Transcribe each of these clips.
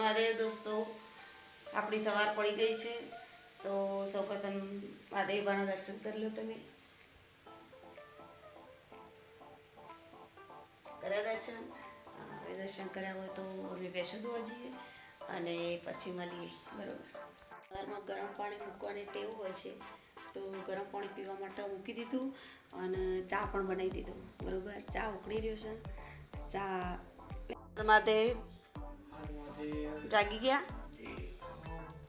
મહાદેવ દોસ્તો, આપણી સવાર પડી ગઈ છે. તો સૌપ્રથમ મહાદેવ બાના દર્શન કરી લો. તમે કર્યા દર્શન? હવે દર્શન કર્યા હોય તો અમે બેસો દોવા જઈએ અને પછી મળીએ. બરાબર. સવારમાં ગરમ પાણી મૂકવાની ટેવ હોય છે, તો ગરમ પાણી પીવા માટે મૂકી દીધું અને ચા પણ બનાવી દીધું. બરાબર. ચા ઉકળી રહ્યો છે. ચા મહાદેવ જાગી ગયા?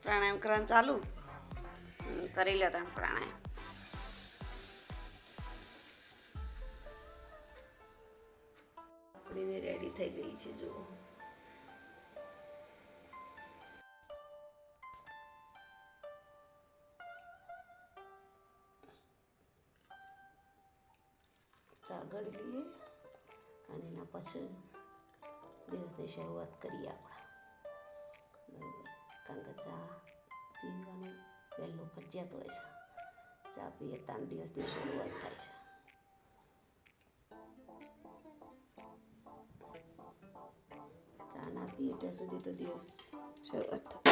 પ્રાણાયામ કરવાનું ચાલુ કરી લે. તમે પ્રાણાયામ રેડી થઈ ગઈ છે. જુઓ, ચા ગળી લઈએ અને એના પછી દિવસની શરૂઆત કરીએ આપણે. બરાબર. કારણ કે ચા પીવાનું પહેલું ફરજિયાત હોય છે. ચા પીએ તાર દિવસની શરૂઆત થાય છે. ચા ના પીએ ત્યાં સુધી તો દિવસ શરૂઆત થાય.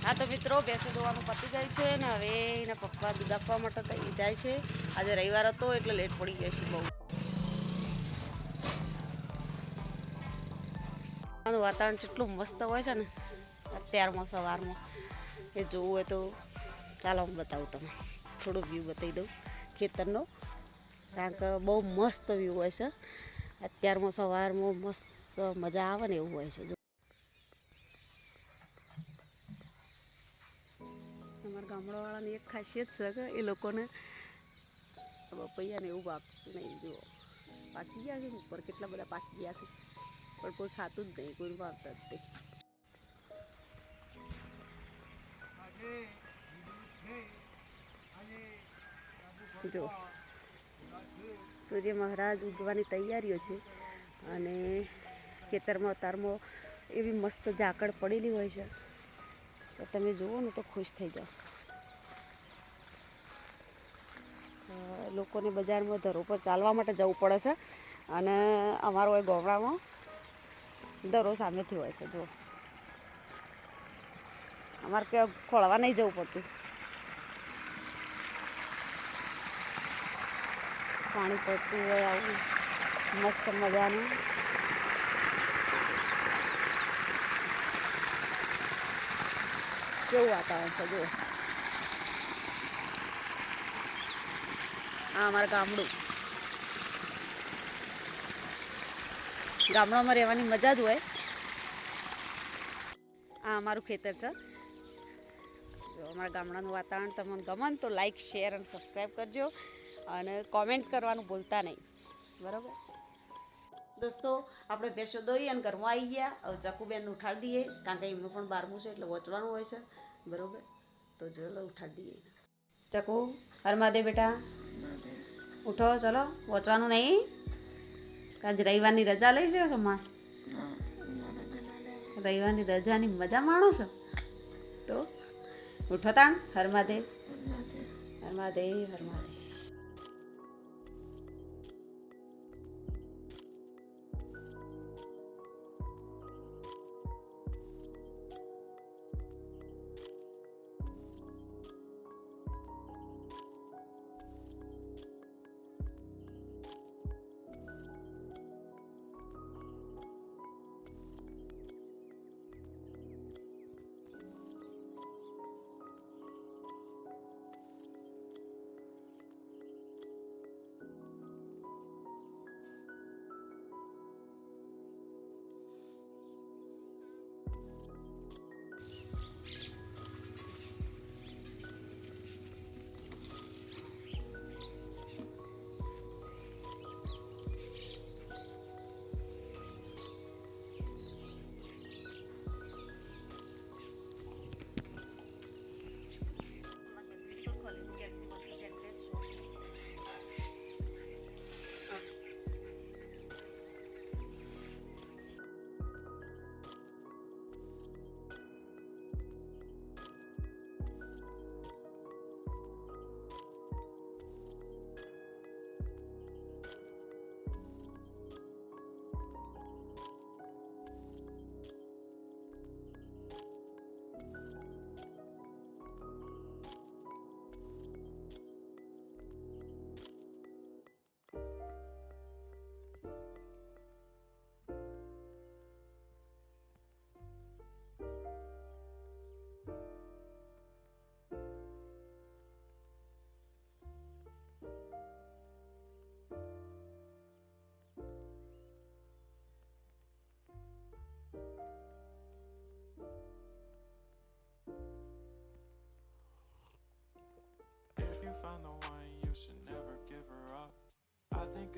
હા તો મિત્રો, ભેંસો દોવાનું પતી ગયું છે ને હવે એના પપ્પા દૂધ આપવા માટે જાય છે. આજે રવિવાર હતો એટલે લેટ પડી ગયો છે બહુ. વાતાવરણ કેટલું મસ્ત હોય છે ને અત્યારમાં સવારમાં, એ જોવું હોય તો ચાલો હું બતાવું. તમે થોડો વ્યૂ બતાવી દઉં ખેતરનો, કારણ કે બહુ મસ્ત વ્યૂ હોય છે અત્યારમાં. સવારમાં મસ્ત મજા આવે ને એવું હોય છે. જો અમારા ગામડાવાળાની એક ખાસિયત છે કે એ લોકોને પપૈયાને એવું પાકતું નહીં. જુઓ, પાકી ગયા છે ઉપર, કેટલા બધા પાકી ગયા છે, પણ કોઈ ખાતું જ નહીં, કોઈ વાવતા જ નહીં. જો સૂર્ય મહારાજ ઉગવાની તૈયારીઓ છે અને ખેતરમાં અતારમાં એવી મસ્ત ઝાકળ પડેલી હોય છે તો તમે જુઓ ને તો ખુશ થઈ જાઓ. લોકોને બજારમાં ધરો પર ચાલવા માટે જવું પડે છે અને અમારો એ ગામડામાં દરો સામેથી હોય છે. જો અમારે ક્યાં ખોળવા નહીં જવું પડતું. પાણી પડતું હોય આવું મસ્ત મજાનું. કેવું વાતાવરણ છે જુઓ. આ અમારું ગામડું. ગામડામાં રહેવાની મજા જ હોય. આ અમારું ખેતર છે. જો અમારા ગામડાનું વાતાવરણ તમને ગમે તો લાઈક, શેર અને સબસ્ક્રાઈબ કરજો અને કોમેન્ટ કરવાનું ભૂલતા નહીં. બરાબર દોસ્તો, આપણે ભેંસો દોઈ અને ઘરમાં આવી ગયા. હવે ચકુબેનને ઉઠાડી દઈએ, કારણ કે એમનું પણ 12મું છે એટલે વચવાનું હોય છે. બરાબર, તો ચલો ઉઠાડી દઈએ. ચકુ, હર મહાદેવ બેટા, ઉઠો. ચલો, વચવાનું નહીં. આજે રવિવારની રજા લઈ લ્યો છો માં? રવિવારની રજાની મજા માણો છો તો ઉઠો તાણ. હર મહાદેવ, હર મહાદેવ, હર Mahadev.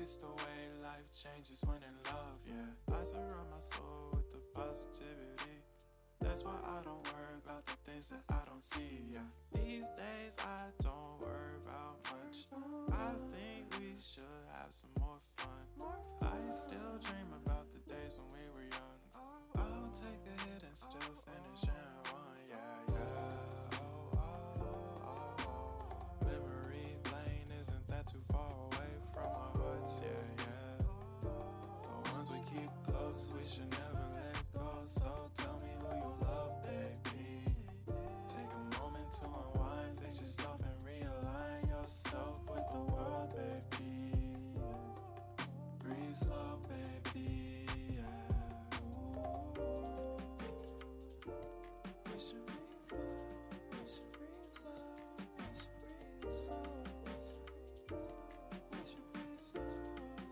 it's the way life changes when in love, yeah. I surround my soul with the positivity. That's why I don't worry about the things that I don't see, yeah. These days I don't worry about much. I think we should have some more fun. I still dream about the days when we were young. I'll take a hit and still finish in one, yeah, yeah. Memory lane, isn't that too far away from our hearts, yeah, yeah. The ones we keep close, we should never let go. So tell me who you love, baby. Take a moment to unwind, fix yourself and realign yourself with the world, baby. Breathe slow, baby, yeah. We should breathe slow, we should breathe slow, we should breathe slow. We should breathe slow,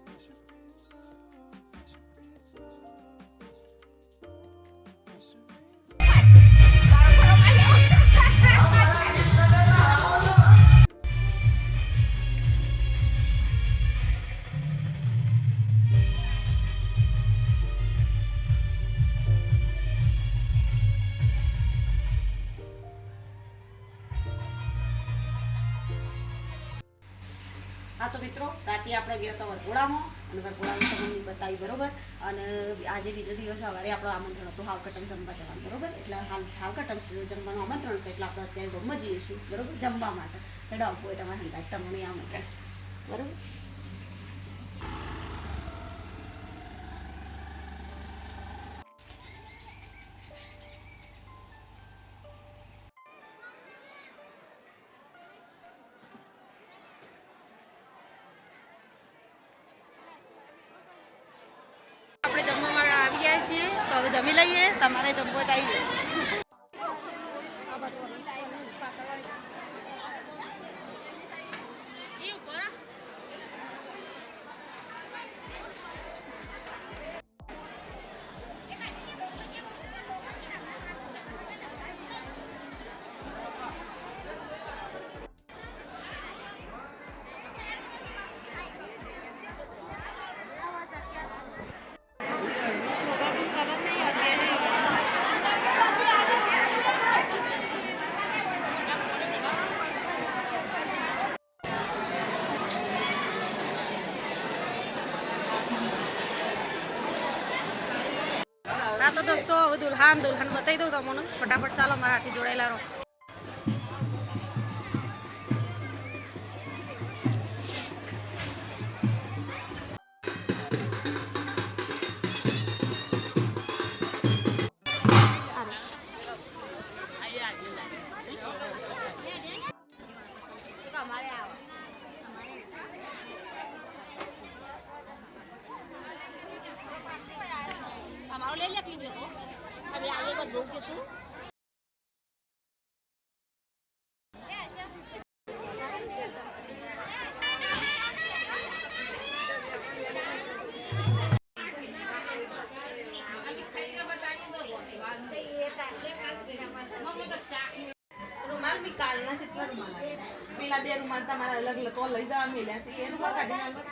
we should breathe slow, we should breathe slow. We should breathe slow. હા તો મિત્રો રાતે આપણે ગયો તો વરઘોડામાં અને વરઘોડામાં તમને બતાવી બરોબર અને આજે બીજો દિવસ સવારે આપણો આમંત્રણ હતું હાવકટમ જમવા જવાનું બરોબર એટલે હાવકટમ જમવાનું આમંત્રણ છે એટલે આપણે અત્યારે જમવા જઈએ છીએ બરોબર જમવા માટે એટલે આપવું હોય તમારે હંગાત તમને આમંત્રણ બરોબર. આપણે જમવા માટે આવી ગયા છીએ તો હવે જમી લઈએ તમારે જમવો તો આવી હા તો દોસ્તો હવે દુલ્હન બતાવી દઉં તમને ફટાફટ ચાલો મારા હાથી જોડાયેલા રહો. અમારો લઈ લે ક્લીન હતો હવે આજે બધું કે તું રૂમાલ બી કાલના કેટલા રૂમાલ પેલા બે રૂમાલ તમારા અલગ તો લઈ જવા મેલ્યા છે એ રૂમાલ કાઢી નાખો.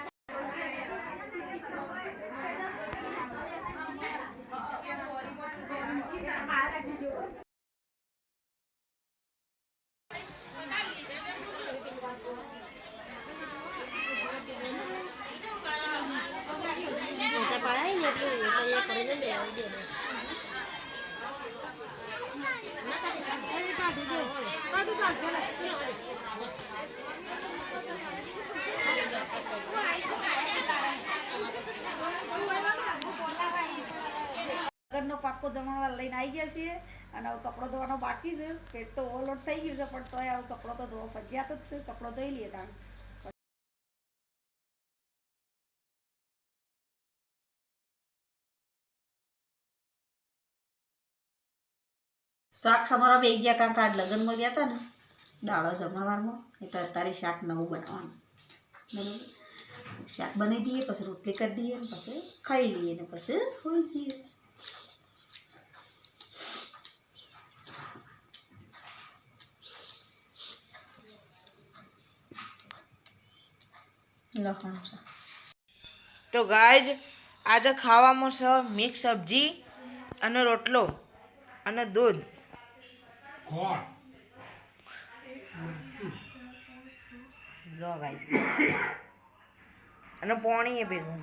આગળનો પાક્કો જમણવાર લઈને આવી ગયા છીએ અને હવે કપડો ધોવાનો બાકી છે. પેટ તો ઓવરલોડ થઈ ગયું છે પણ તોય હવે કપડો તો ધોવો ફરજિયાત જ છે. કપડો ધોઈ લઈએ તાણ. શાક અમારા બે ગયા કાંક આ લગ્નમાં ગયા હતા ને દાળો જમણવારમાં એટલે અત્યારે શાક નવું બનાવવાનું બરાબર. શાક બનાવી દઈએ પછી રોટલી કરી દઈએ ને પછી ખાઈ લઈએ ને પછી હોઈ જઈએ. લખવાનું છે તો ગાઈઝ આજે ખાવામાં છે મિક્સ સબ્જી અને રોટલો અને દૂધ. જો ગાઈઝ અને પાણી એ ભેગું.